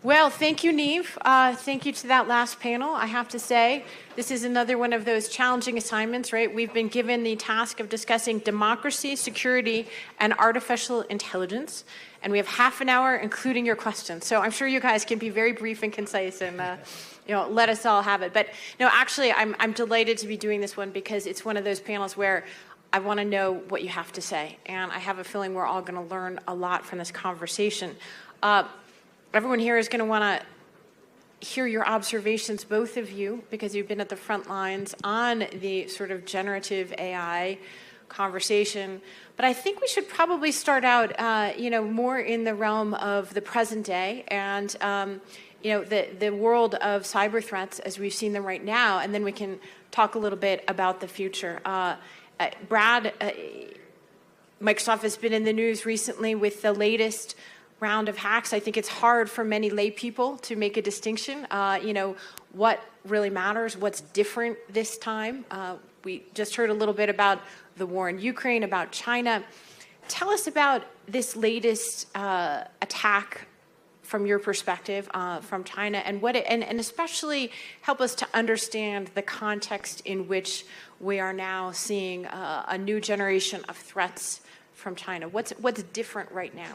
Well, thank you, Neve. Thank you to that last panel. I have to say, this is another one of those challenging assignments, right? We've been given the task of discussing democracy, security, and artificial intelligence. And we have half an hour, including your questions. So I'm sure you guys can be very brief and concise and let us all have it. But no, actually, I'm delighted to be doing this one because it's one of those panels where I want to know what you have to say. And I have a feeling we're all going to learn a lot from this conversation. Everyone here is going to want to hear your observations, both of you, because you've been at the front lines on the sort of generative AI conversation. But I think we should probably start out, more in the realm of the present day and, the world of cyber threats as we've seen them right now, and then we can talk a little bit about the future. Brad, Microsoft has been in the news recently with the latest round of hacks. I think it's hard for many lay people to make a distinction, what really matters, what's different this time. We just heard a little bit about the war in Ukraine, about China. Tell us about this latest attack from your perspective from China, and and especially help us to understand the context in which we are now seeing a new generation of threats from China. What's different right now?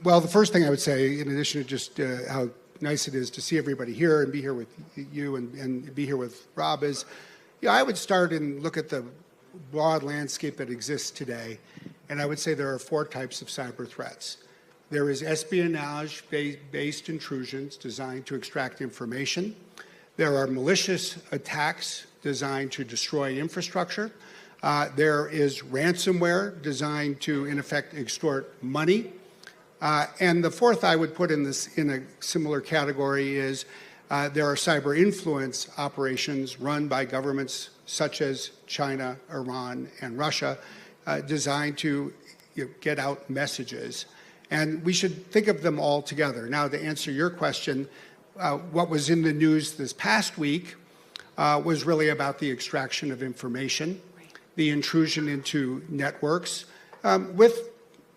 Well, the first thing I would say, in addition to just how nice it is to see everybody here and be here with you and be here with Rob, is I would start and look at the broad landscape that exists today, and I would say there are 4 types of cyber threats. There is espionage-based intrusions designed to extract information. There are malicious attacks designed to destroy infrastructure. There is ransomware designed to, in effect, extort money. And the 4th I would put in a similar category is there are cyber influence operations run by governments such as China, Iran, and Russia, designed to get out messages. And we should think of them all together. Now, to answer your question, what was in the news this past week was really about the extraction of information, the intrusion into networks, with,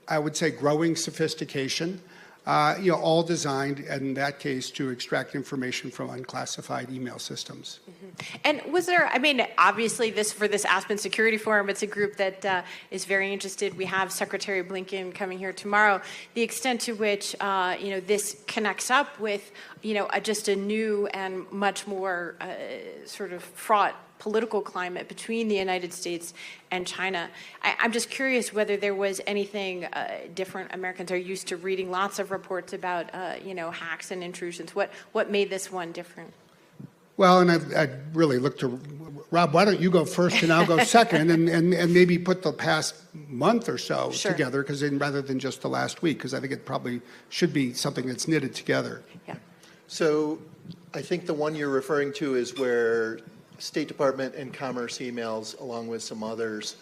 I would say, growing sophistication, all designed, in that case, to extract information from unclassified email systems. Mm-hmm. And was there, obviously for this Aspen Security Forum, it's a group that is very interested. We have Secretary Blinken coming here tomorrow. The extent to which, this connects up with, just a new and much more sort of fraught political climate between the United States and China. I'm just curious whether there was anything different. Americans are used to reading lots of reports about, hacks and intrusions. What made this one different? Well, and I'd really look to Rob. Why don't you go first and I'll go second, and maybe put the past month or so together, because rather than just the last week, because I think it probably should be something that's knitted together. Yeah. So I think the one you're referring to is where State Department and Commerce emails, along with some others,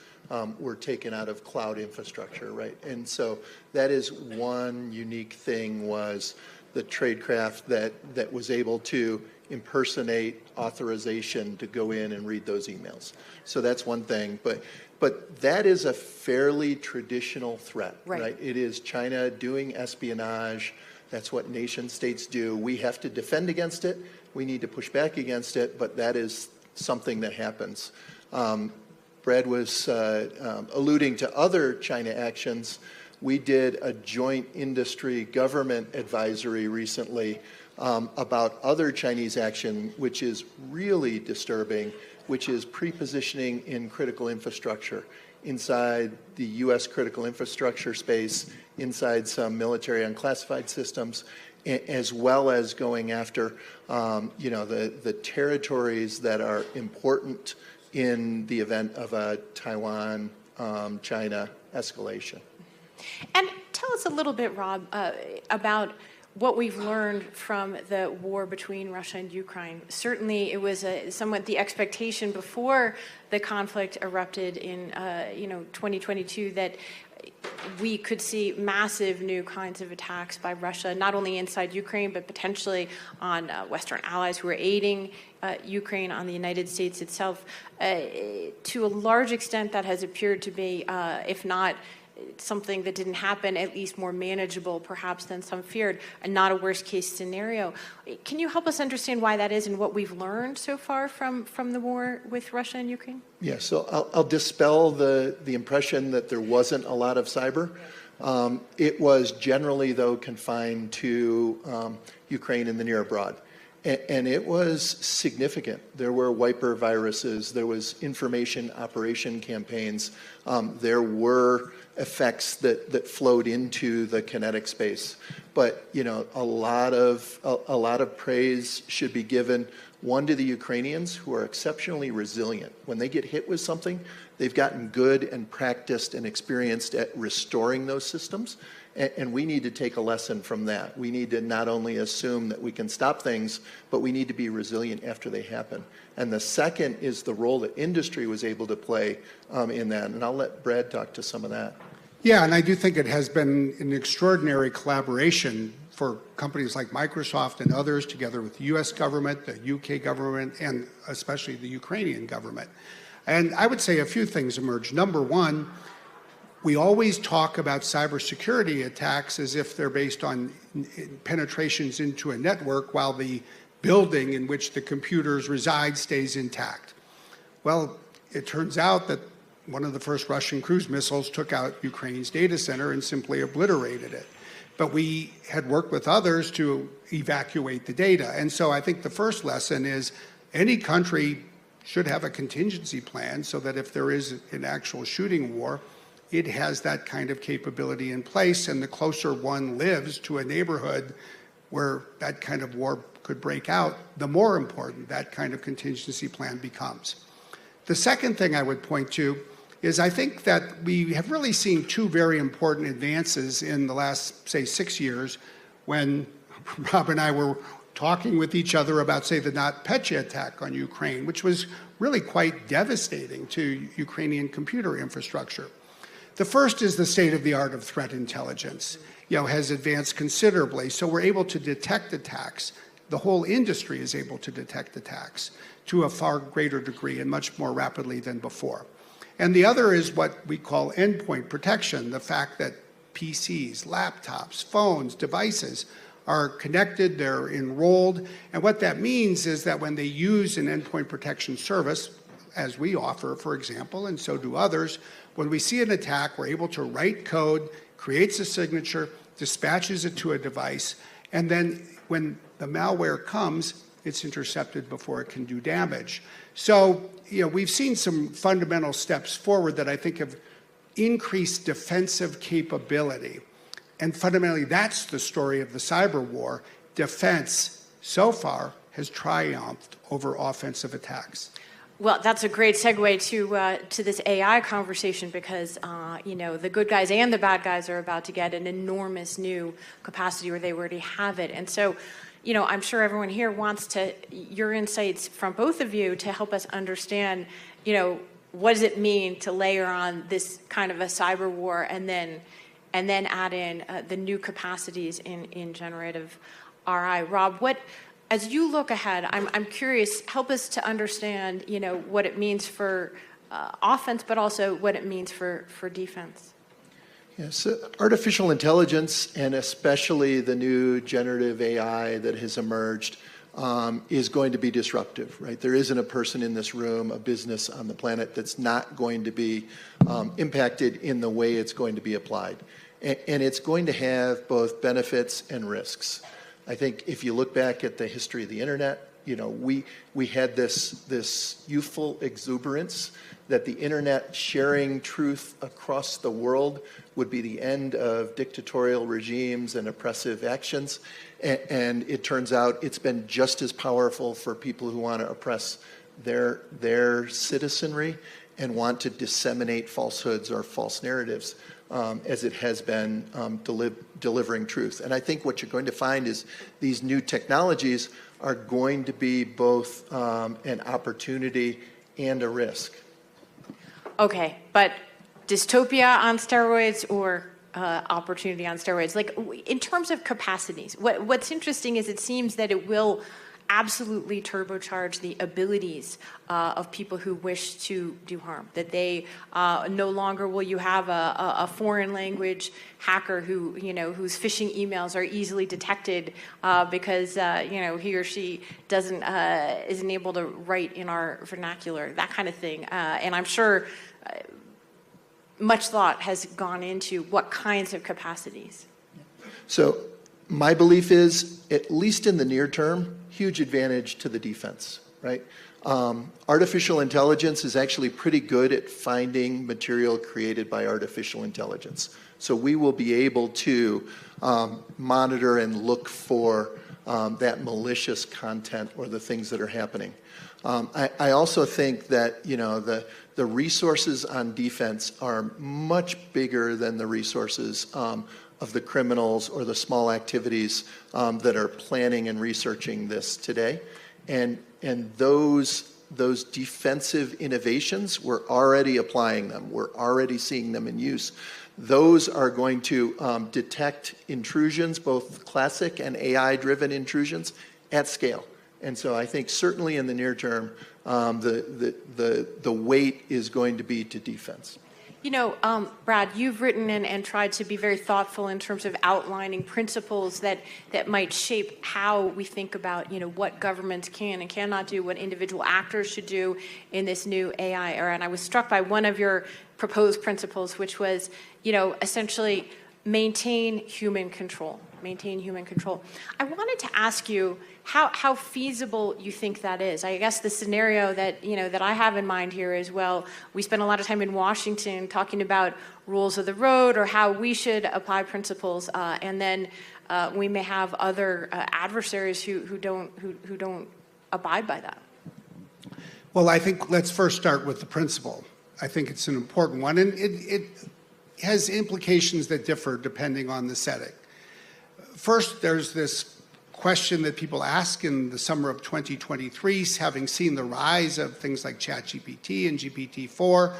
were taken out of cloud infrastructure, right? And so that is one unique thing, was the tradecraft that was able to impersonate authorization to go in and read those emails. So that's one thing. But that is a fairly traditional threat, right? It is China doing espionage. That's what nation states do. We have to defend against it. We need to push back against it, but that is something that happens. Brad was alluding to other China actions. We did a joint industry government advisory recently about other Chinese action, which is really disturbing, which is pre-positioning in critical infrastructure inside the U.S. critical infrastructure space, inside some military unclassified systems, as well as going after the territories that are important in the event of a Taiwan-China escalation. And tell us a little bit, Rob, about what we've learned from the war between Russia and Ukraine. Certainly, it was somewhat the expectation before the conflict erupted in 2022 that we could see massive new kinds of attacks by Russia, not only inside Ukraine, but potentially on Western allies who are aiding Ukraine, on the United States itself. To a large extent, that has appeared to be, if not something that didn't happen, at least more manageable perhaps than some feared, and not a worst case scenario. Can you help us understand why that is and what we've learned so far from the war with Russia and Ukraine? Yeah, so I'll dispel the impression that there wasn't a lot of cyber. It was generally, though, confined to Ukraine and the near abroad. And it was significant. There were wiper viruses. There was information operation campaigns. There were effects that flowed into the kinetic space. But a lot of praise should be given, one, to the Ukrainians, who are exceptionally resilient. When they get hit with something, they've gotten good and practiced and experienced at restoring those systems. And we need to take a lesson from that. We need to not only assume that we can stop things, but we need to be resilient after they happen. And the second is the role that industry was able to play in that. And I'll let Brad talk to some of that. Yeah, and I do think it has been an extraordinary collaboration for companies like Microsoft and others, together with the US government, the UK government, and especially the Ukrainian government. And I would say a few things emerged. Number one, we always talk about cybersecurity attacks as if they're based on penetrations into a network while the building in which the computers reside stays intact. Well, it turns out that one of the first Russian cruise missiles took out Ukraine's data center and simply obliterated it. But we had worked with others to evacuate the data. And so I think the first lesson is any country should have a contingency plan so that if there is an actual shooting war, it has that kind of capability in place, and the closer one lives to a neighborhood where that kind of war could break out, the more important that kind of contingency plan becomes. The second thing I would point to is I think that we have really seen two very important advances in the last, say, 6 years when Rob and I were talking with each other about, say, the NotPetya attack on Ukraine, which was really quite devastating to Ukrainian computer infrastructure. The first is the state-of-the-art of threat intelligence, has advanced considerably. So we're able to detect attacks. The whole industry is able to detect attacks to a far greater degree and much more rapidly than before. And the other is what we call endpoint protection, the fact that PCs, laptops, phones, devices are connected, they're enrolled. And what that means is that when they use an endpoint protection service, as we offer, for example, and so do others, when we see an attack, we're able to write code, creates a signature, dispatches it to a device, and then when the malware comes, it's intercepted before it can do damage. So, we've seen some fundamental steps forward that I think have increased defensive capability. And fundamentally, that's the story of the cyber war. Defense, so far, has triumphed over offensive attacks. Well, that's a great segue to this AI conversation because, the good guys and the bad guys are about to get an enormous new capacity where they already have it. And so, I'm sure everyone here wants your insights from both of you to help us understand, what does it mean to layer on this kind of a cyber war and then add in the new capacities in generative RI. Rob, as you look ahead, I'm curious, help us to understand, what it means for offense, but also what it means for defense. Yes, artificial intelligence, and especially the new generative AI that has emerged, is going to be disruptive, right? There isn't a person in this room, a business on the planet that's not going to be impacted in the way it's going to be applied. And it's going to have both benefits and risks. I think if you look back at the history of the internet, we had this youthful exuberance that the internet sharing truth across the world would be the end of dictatorial regimes and oppressive actions. And it turns out it's been just as powerful for people who want to oppress their citizenry and want to disseminate falsehoods or false narratives as it has been delivering truth. And I think what you're going to find is these new technologies are going to be both an opportunity and a risk. Okay, but dystopia on steroids or opportunity on steroids? Like, in terms of capacities, what's interesting is it seems that it will absolutely turbocharge the abilities of people who wish to do harm. That they no longer will you have a foreign language hacker who, whose phishing emails are easily detected because, he or she isn't able to write in our vernacular, that kind of thing. And I'm sure much thought has gone into what kinds of capacities. So my belief is, at least in the near term, huge advantage to the defense, right? Artificial intelligence is actually pretty good at finding material created by artificial intelligence. So we will be able to monitor and look for that malicious content or the things that are happening. I also think that, the resources on defense are much bigger than the resources of the criminals or the small activities that are planning and researching this today. And those defensive innovations, we're already applying them. We're already seeing them in use. Those are going to detect intrusions, both classic and AI-driven intrusions, at scale. And so I think certainly in the near term, the weight is going to be to defense. Brad, you've written and tried to be very thoughtful in terms of outlining principles that might shape how we think about, what governments can and cannot do, what individual actors should do in this new AI era. And I was struck by one of your proposed principles, which was, essentially maintain human control. Maintain human control. I wanted to ask you how feasible you think that is. I guess the scenario that that I have in mind here is, well, we spend a lot of time in Washington talking about rules of the road or how we should apply principles, and then we may have other adversaries who don't abide by that. Well, I think let's first start with the principle. I think it's an important one, and it has implications that differ depending on the setting. First, there's this question that people ask in the summer of 2023, having seen the rise of things like ChatGPT and GPT-4,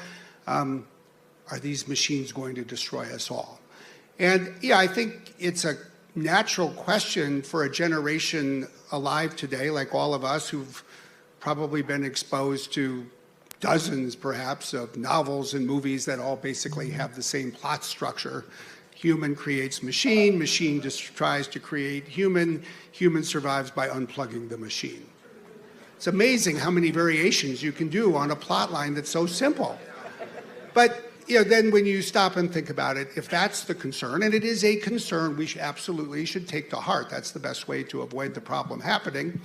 are these machines going to destroy us all? And I think it's a natural question for a generation alive today, like all of us, who've probably been exposed to dozens, perhaps, of novels and movies that all basically have the same plot structure. Human creates machine, machine just tries to create human, human survives by unplugging the machine. It's amazing how many variations you can do on a plot line that's so simple. But then when you stop and think about it, if that's the concern, and it is a concern we absolutely should take to heart, that's the best way to avoid the problem happening.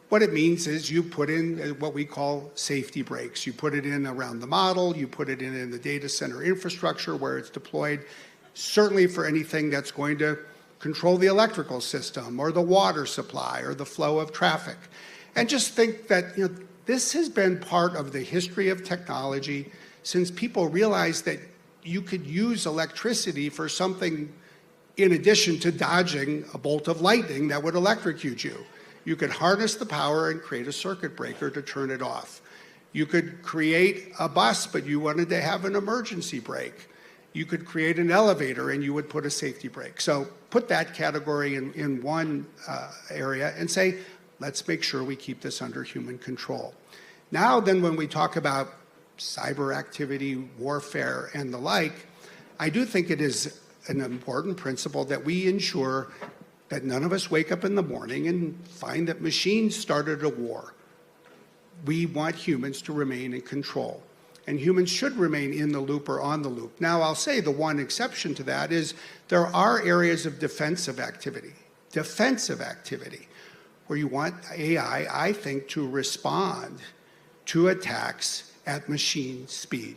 What it means is you put in what we call safety brakes. You put it in around the model, you put it in the data center infrastructure where it's deployed, certainly for anything that's going to control the electrical system or the water supply or the flow of traffic. And just think that this has been part of the history of technology since people realized that you could use electricity for something in addition to dodging a bolt of lightning that would electrocute you. You could harness the power and create a circuit breaker to turn it off. You could create a bus, but you wanted to have an emergency brake. You could create an elevator and you would put a safety brake. So put that category in one area and say, let's make sure we keep this under human control. Now then, when we talk about cyber activity, warfare, and the like, I do think it is an important principle that we ensure that none of us wake up in the morning and find that machines started a war. We want humans to remain in control. And humans should remain in the loop or on the loop. Now, I'll say the one exception to that is there are areas of defensive activity, where you want AI, I think, to respond to attacks at machine speed.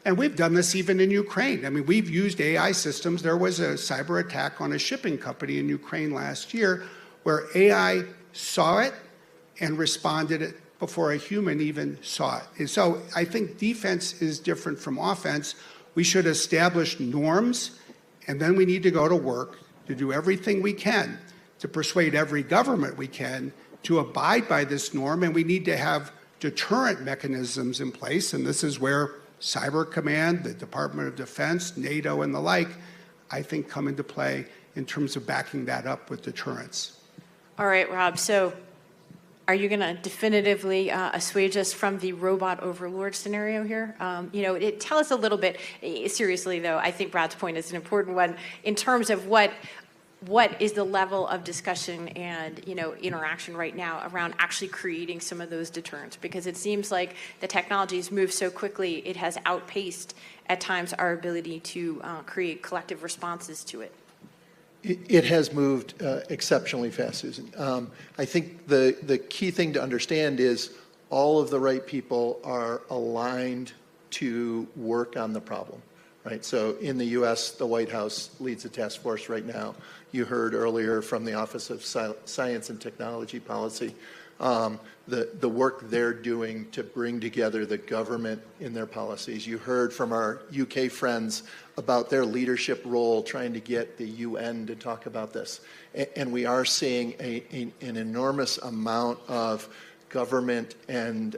And we've done this even in Ukraine. I mean, we've used AI systems. There was a cyber attack on a shipping company in Ukraine last year where AI saw it and responded it before a human even saw it. And so I think defense is different from offense. We should establish norms, and then we need to go to work to do everything we can to persuade every government we can to abide by this norm, and we need to have deterrent mechanisms in place, and this is where Cyber Command, the Department of Defense, NATO, and the like, I think come into play in terms of backing that up with deterrence. All right, Rob, so are you going to definitively assuage us from the robot overlord scenario here? Tell us a little bit, seriously though, I think Brad's point is an important one in terms of what is the level of discussion and interaction right now around actually creating some of those deterrents, because it seems like the technology has moved so quickly, it has outpaced at times our ability to create collective responses to it. It has moved exceptionally fast, Susan. I think the key thing to understand is all of the right people are aligned to work on the problem, right? So in the U.S., the White House leads a task force right now. You heard earlier from the Office of Science and Technology Policy, the work they're doing to bring together the government in their policies. You heard from our UK friends about their leadership role trying to get the UN to talk about this. And we are seeing an enormous amount of government and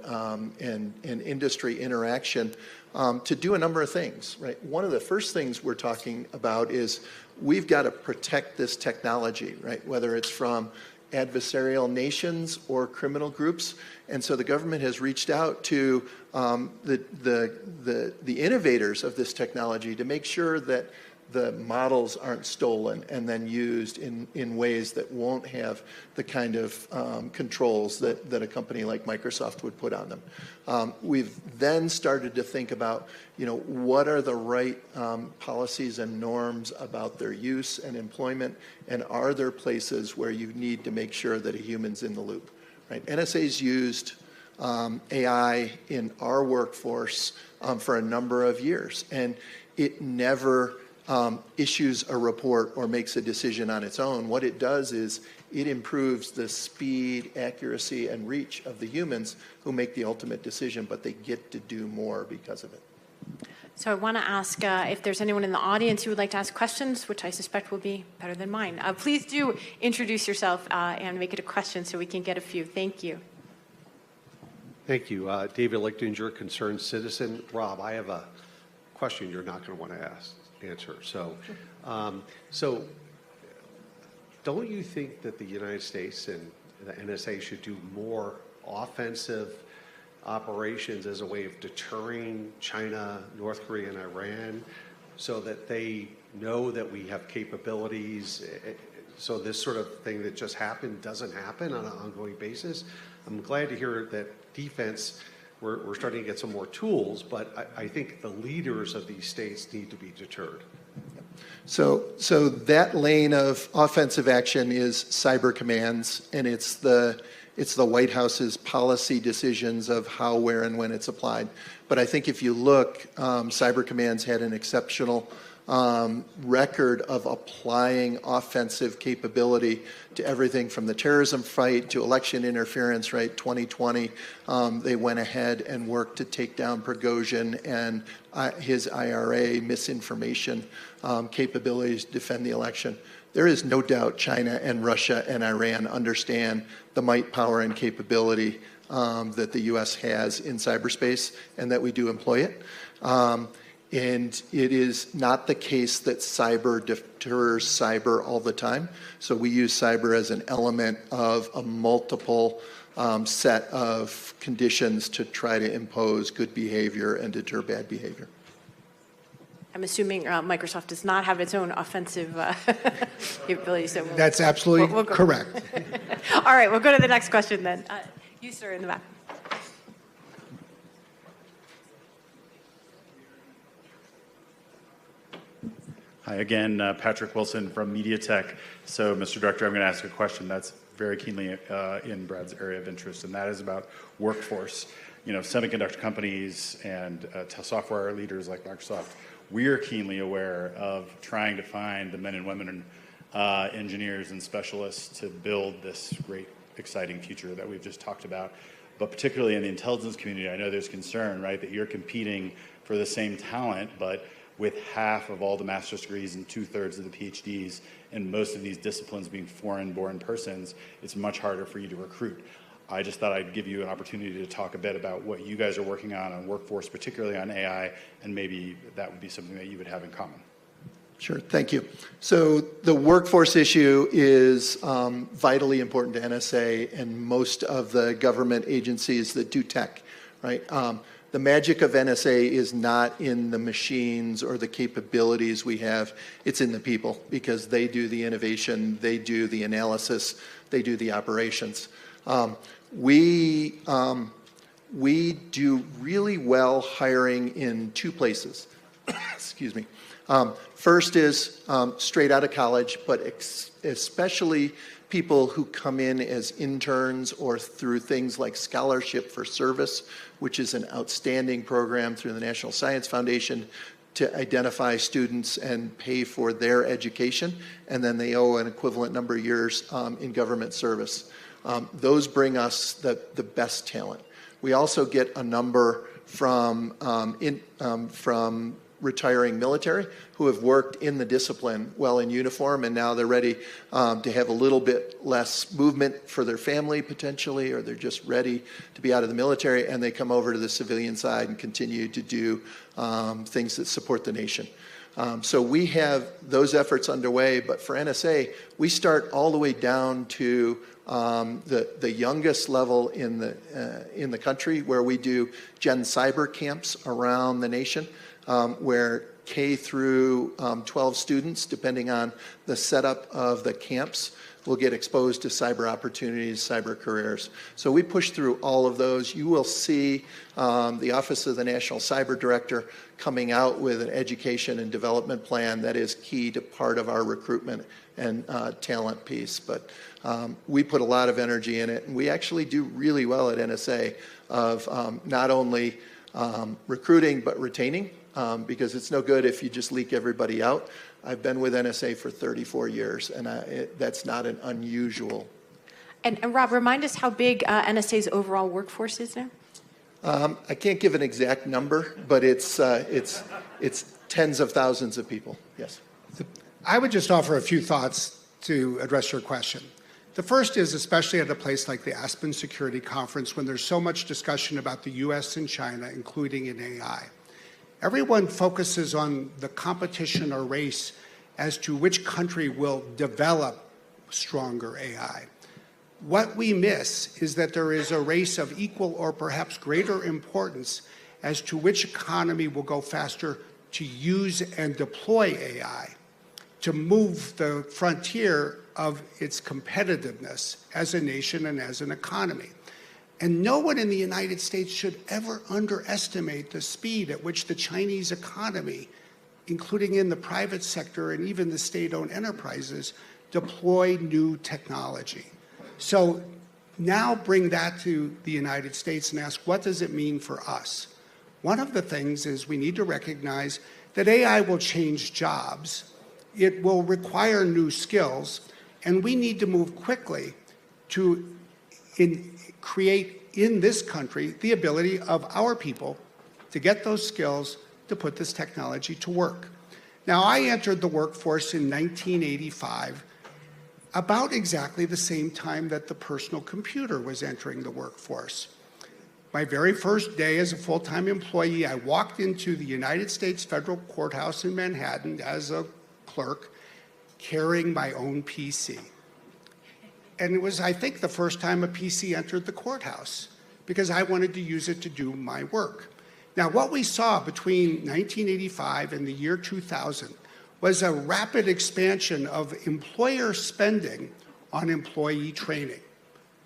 industry interaction to do a number of things, right? One of the first things we're talking about is we've got to protect this technology, right? Whether it's from adversarial nations or criminal groups. And so the government has reached out to the innovators of this technology to make sure that the models aren't stolen and then used in ways that won't have the kind of controls that a company like Microsoft would put on them. We've then started to think about, what are the right policies and norms about their use and employment, and are there places where you need to make sure that a human's in the loop, right? NSA's used AI in our workforce for a number of years, and it never issues a report or makes a decision on its own. What it does is it improves the speed, accuracy, and reach of the humans who make the ultimate decision, but they get to do more because of it. So I want to ask if there's anyone in the audience who would like to ask questions, which I suspect will be better than mine. Please do introduce yourself and make it a question so we can get a few. Thank you. Thank you. David Lichtinger, concerned citizen. Rob, I have a question you're not going to want to answer. So, so don't you think that the United States and the NSA should do more offensive operations as a way of deterring China, North Korea, and Iran, so that they know that we have capabilities, so this sort of thing that just happened doesn't happen on an ongoing basis? I'm glad to hear that defense, we're starting to get some more tools, but I think the leaders of these states need to be deterred. So that lane of offensive action is cyber commands, and it's the White House's policy decisions of how, where, and when it's applied. But I think if you look, cyber commands had an exceptional record of applying offensive capability to everything from the terrorism fight to election interference, right? 2020, they went ahead and worked to take down Prigozhin and his IRA misinformation capabilities to defend the election. There is no doubt China and Russia and Iran understand the might, power, and capability that the U.S. has in cyberspace, and that we do employ it. And it is not the case that cyber deters cyber all the time. So we use cyber as an element of a multiple set of conditions to try to impose good behavior and deter bad behavior. I'm assuming Microsoft does not have its own offensive capabilities. So That's absolutely we'll correct. All right, we'll go to the next question then. You, sir, in the back. Hi again, Patrick Wilson from MediaTek. So, Mr. Director, I'm going to ask a question that's very keenly in Brad's area of interest, and that is about workforce. Semiconductor companies and software leaders like Microsoft, we are keenly aware of trying to find the men and women engineers and specialists to build this great, exciting future that we've just talked about. But particularly in the intelligence community, I know there's concern, right, that you're competing for the same talent, but with half of all the master's degrees and 2/3 of the PhDs and most of these disciplines being foreign-born persons, it's much harder for you to recruit. I just thought I'd give you an opportunity to talk a bit about what you guys are working on workforce, particularly on AI, and maybe that would be something that you would have in common. Sure, thank you. So the workforce issue is vitally important to NSA and most of the government agencies that do tech, right? The magic of NSA is not in the machines or the capabilities we have, it's in the people, because they do the innovation, they do the analysis, they do the operations. We do really well hiring in two places. Excuse me. First is straight out of college, but especially people who come in as interns or through things like Scholarship for Service, which is an outstanding program through the National Science Foundation to identify students and pay for their education, and then they owe an equivalent number of years in government service. Those bring us the best talent. We also get a number from retiring military who have worked in the discipline well in uniform, and now they're ready to have a little bit less movement for their family potentially, or they're just ready to be out of the military, and they come over to the civilian side and continue to do things that support the nation. So we have those efforts underway, but for NSA, we start all the way down to the youngest level in the country, where we do Gen Cyber camps around the nation, where K through 12 students, depending on the setup of the camps, will get exposed to cyber opportunities, cyber careers. So we push through all of those. You will see the Office of the National Cyber Director coming out with an education and development plan that is key to part of our recruitment and talent piece. But we put a lot of energy in it, and we actually do really well at NSA of not only recruiting but retaining, because it's no good if you just leak everybody out. I've been with NSA for 34 years, and that's not an unusual. And Rob, remind us how big NSA's overall workforce is now? I can't give an exact number, but it's tens of thousands of people, yes. I would just offer a few thoughts to address your question. The first is, especially at a place like the Aspen Security Conference, when there's so much discussion about the US and China, including in AI. Everyone focuses on the competition or race as to which country will develop stronger AI. What we miss is that there is a race of equal or perhaps greater importance as to which economy will go faster to use and deploy AI, to move the frontier of its competitiveness as a nation and as an economy. And no one in the United States should ever underestimate the speed at which the Chinese economy, including in the private sector and even the state-owned enterprises, deploy new technology. So now bring that to the United States and ask, what does it mean for us? One of the things is we need to recognize that AI will change jobs. It will require new skills, and we need to move quickly to create in this country the ability of our people to get those skills to put this technology to work. Now, I entered the workforce in 1985, about exactly the same time that the personal computer was entering the workforce. My very first day as a full-time employee, I walked into the United States Federal Courthouse in Manhattan as a clerk, carrying my own PC. And it was, I think, the first time a PC entered the courthouse, because I wanted to use it to do my work. Now, what we saw between 1985 and the year 2000 was a rapid expansion of employer spending on employee training,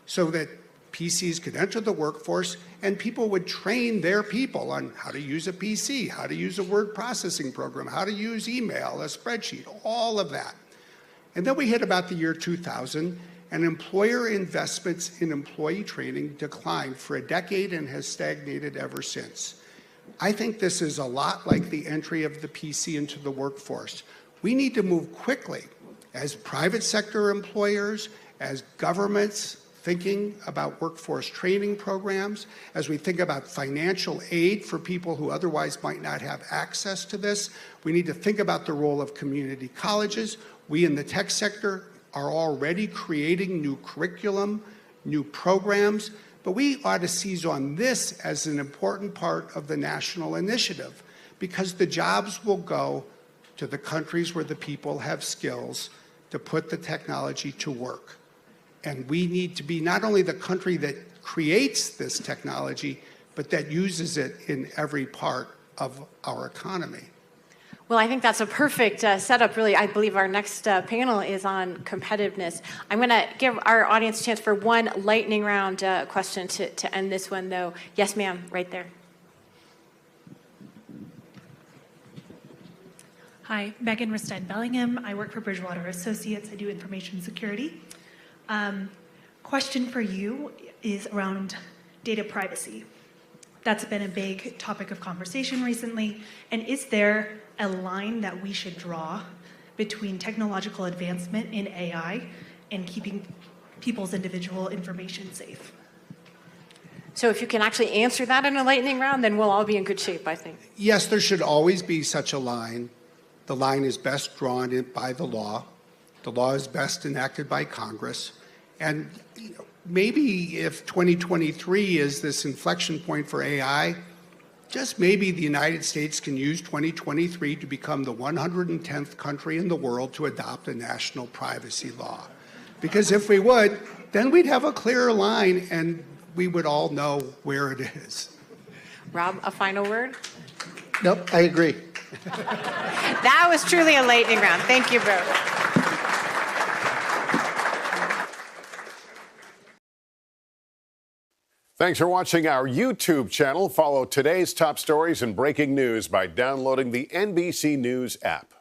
so that PCs could enter the workforce and people would train their people on how to use a PC, how to use a word processing program, how to use email, a spreadsheet, all of that. And then we hit about the year 2000, and employer investments in employee training declined for a decade and has stagnated ever since. I think this is a lot like the entry of the PC into the workforce. We need to move quickly as private sector employers, as governments thinking about workforce training programs, as we think about financial aid for people who otherwise might not have access to this. We need to think about the role of community colleges. We in the tech sector are already creating new curriculum, new programs, but we ought to seize on this as an important part of the national initiative, because the jobs will go to the countries where the people have skills to put the technology to work. And we need to be not only the country that creates this technology, but that uses it in every part of our economy. Well, I think that's a perfect setup, really. I believe our next panel is on competitiveness. I'm going to give our audience a chance for one lightning round question to end this one, though. Yes, ma'am, right there. Hi, Megan Restein-Bellingham. I work for Bridgewater Associates. I do information security. Question for you is around data privacy. That's been a big topic of conversation recently. And is there a line that we should draw between technological advancement in AI and keeping people's individual information safe? So if you can actually answer that in a lightning round, then we'll all be in good shape, I think. Yes, there should always be such a line. The line is best drawn by the law. The law is best enacted by Congress. And maybe if 2023 is this inflection point for AI, just maybe the United States can use 2023 to become the 110th country in the world to adopt a national privacy law. Because if we would, then we'd have a clearer line and we would all know where it is. Rob, a final word? Nope, I agree. That was truly a lightning round. Thank you both. Thanks for watching our YouTube channel. Follow today's top stories and breaking news by downloading the NBC News app.